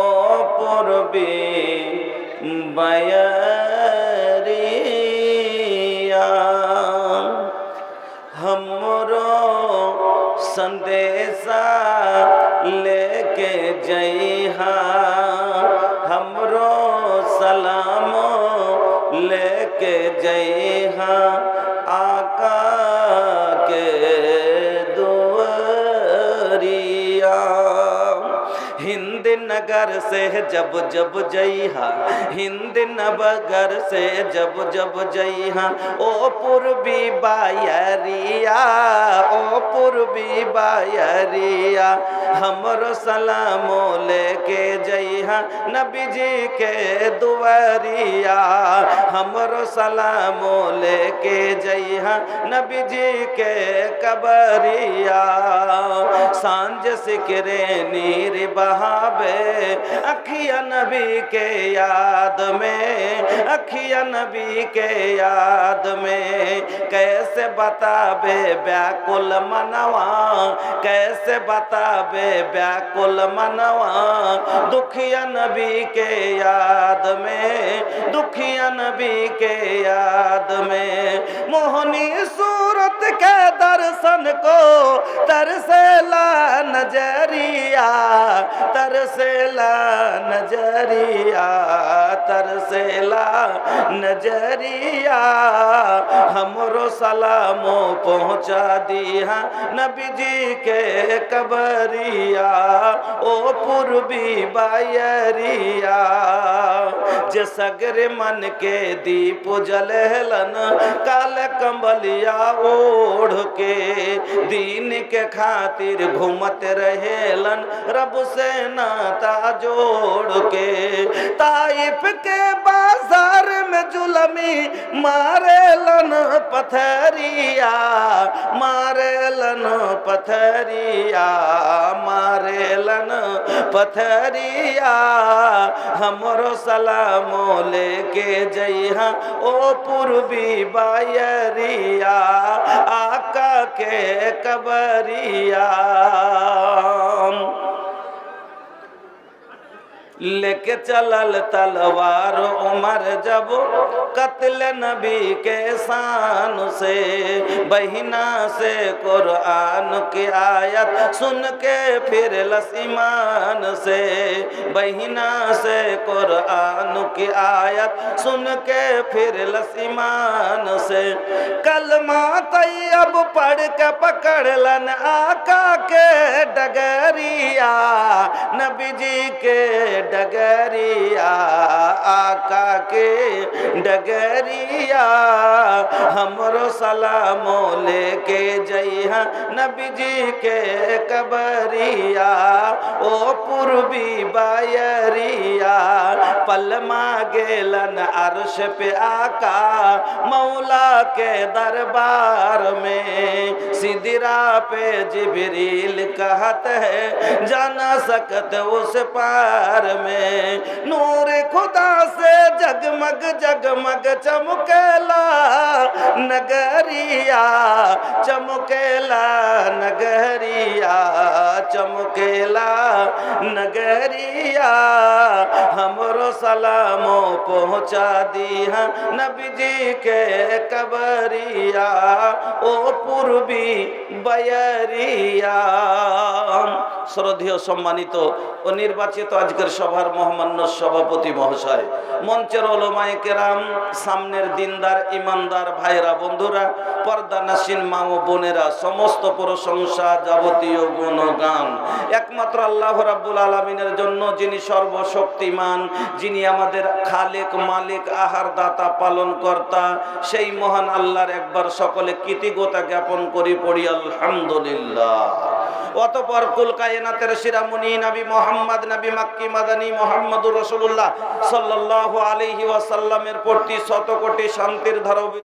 অপূর্বে बयरिया हमरो संदेशा लेके जइहा हमरो सलामो लेके जइहा आका के दुआरिया। हिंद नगर से जब जब जइहा हिंद नगर से जब जब जइहा ओ पूर्वी बायरिया ओ पूर्वी बायरिया हमरो सलामो लेके जइहा नबी जी के दुआरिया हमरो सलामो लेके जइहा नबी जी के कबरिया। सांझ सिकरे नीर बहावे अखिया नबी के याद में अखिया नबी के याद में कैसे बताबे व्याकुल मनवा कैसे बताबे व्याकुल मनवा दुखिया नबी के याद में दुखिया नबी के याद में मोहनी सूरत के दर्शन को तरसेला नजरिया तरसेला नजरिया तरसेला नजरिया हमरो सलामो पहुँचा दिया नबी जी के कबरिया ओ पूर्वी बायरिया। जे सगरे मन के दीप जलहलन काल कंबलिया ओढ़ के दीन के खातिर घूमत रहेलन रब से नाता जोड़ के ताइफ के बाजार में जुलमी मारेलन पथरिया मारेलन पथरिया मारेलन पथरिया हमरो सलामो लेके जइहा ओ पूर्वी बायरिया आका के कबरिया। लेके चलल तलवार उमर जब कत्ल नबी के शान से बहिना से कुरान की आयत सुन के फिर लसीमान से बहिना से कुरान की आयत सुन के फिर लसीमान से कलमा तैयब पढ़ के पकड़लन आका के डगरिया नबी जी के डगरिया आका के डगरिया हमरो सलामो लेके जइहा नबी जी के कबरिया ओ पूर्वी बायरिया। पलमा गेलन अर्श पे आका मौला के दरबार में सिदरा पे जिब्रील कहत है जाना सकत उस पार में नूर खुदा से जगमग जगमग चमकेला नगरिया चमकेला नगरिया चमकेला नगरिया हमरो सलामो पहुँचा दिया नबी जी के कबरिया ओ पूर्वी बयरिया। श्रद्धेय सम्मानित ও নির্বাচিত আজকের সভার মহামান্য সভাপতি মহাশয়, মঞ্চের ওলামায়ে কেরাম, সামনের দিনদার ইমানদার ভাইরা বন্ধুরা, পর্দানাসীন মা ও বোনেরা, সমস্ত প্রশংসা যাবতীয় গুণগান একমাত্র আল্লাহ রাব্বুল আলামিনের জন্য, যিনি সর্বশক্তিমান, যিনি আমাদের খালেক মালিক আহার দাতা পালন কর্তা, সেই মহান আল্লাহর একবার সকলে কৃতজ্ঞতা জ্ঞাপন করি পড়ি আলহামদুলিল্লাহ। অতঃপর কুল কায়নাতের শিরামণি নবী মুহাম্মদ, নবী মক্কি মাদানী মুহাম্মদুর রাসূলুল্লাহ সাল্লাল্লাহু আলাইহি ওয়াসাল্লামের প্রতি শত কোটি শান্তির ধারা